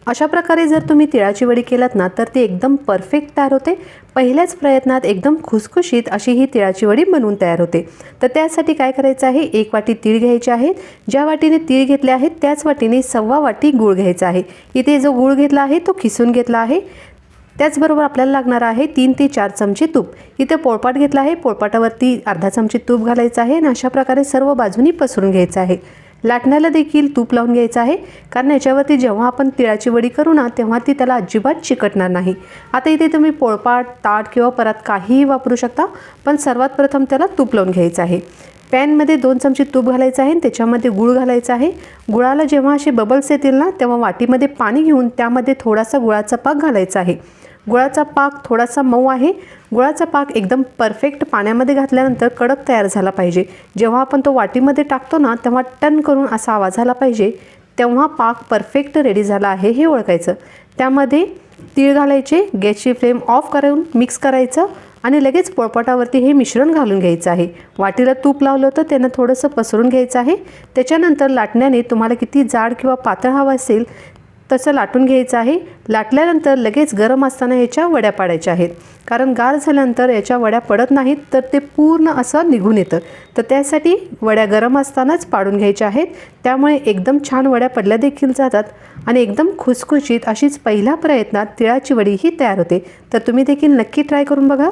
अशा प्रकारे जर तुम्ही तिळाची वडी केलात ना तर ती एकदम परफेक्ट तयार होते। पहिल्याच प्रयत्नात एकदम खुसखुशीत अशी ही तिळाची वडी बनवून तयार होते। तर त्यासाठी काय करायचं आहे, 1 वाटी तीळ घ्यायचे आहेत। ज्या वाटीने तीळ घेतले आहेत त्याच वाटीने 1.25 वाटी गूळ घ्यायचा आहे। इथे जो गूळ घेतला आहे तो किसून घेतला आहे। त्याचबरोबर आपल्याला लागणार आहे 3 ते 4 चमचे तूप। इथे पोळपाट घेतला आहे, पोळपाटावरती अर्धा चमचे तूप घालायचं आहे आणि अशा प्रकारे सर्व बाजूनी पसरून घ्यायचं आहे। लाटण्याला देखील तूप लावून घ्यायचं आहे, कारण याच्यावरती जेव्हा आपण तिळाची वडी करू ना तेव्हा ती त्याला अजिबात चिकटणार नाही। आता इथे तुम्ही पोळपाट, ताट किंवा परात काहीही वापरू शकता, पण सर्वात प्रथम त्याला तूप लावून घ्यायचं आहे। पॅनमध्ये 2 चमचे तूप घालायचं आहे आणि त्याच्यामध्ये गूळ घालायचा आहे। गुळाला जेव्हा असे बबल्स येतील ना तेव्हा वाटीमध्ये पाणी घेऊन त्यामध्ये थोडासा गुळाचा पाक घालायचा आहे। गुळाचा पाक थोडासा मऊ आहे। गुळाचा पाक एकदम परफेक्ट पाण्यामध्ये घातल्यानंतर कडक तयार झाला पाहिजे। जेव्हा आपण तो वाटीमध्ये टाकतो ना तेव्हा टन करून असा आवाज झाला पाहिजे, तेव्हा पाक परफेक्ट रेडी झाला आहे हे ओळखायचं। त्यामध्ये तीळ घालायचे, गॅसची फ्लेम ऑफ करून मिक्स करायचं आणि लगेच पोळपाटावरती हे मिश्रण घालून घ्यायचं आहे। वाटीला तूप लावलं होतं त्यानं थोडंसं पसरून घ्यायचं आहे। त्याच्यानंतर लाटण्याने तुम्हाला किती जाड किंवा पातळ हवं असेल तसं लाटून घ्यायचं आहे। लाटल्यानंतर लगेच गरम असताना याच्या वड्या पाडायच्या आहेत, कारण गार झाल्यानंतर याच्या वड्या पडत नाहीत तर ते पूर्ण असं निघून येतं। तर त्यासाठी वड्या गरम असतानाच पाडून घ्यायच्या आहेत, त्यामुळे एकदम छान वड्या पडल्या देखील जातात आणि एकदम खुसखुशीत अशीच पहिल्या प्रयत्नात तिळाची वडी ही तयार होते। तर तुम्ही देखील नक्की ट्राय करून बघा।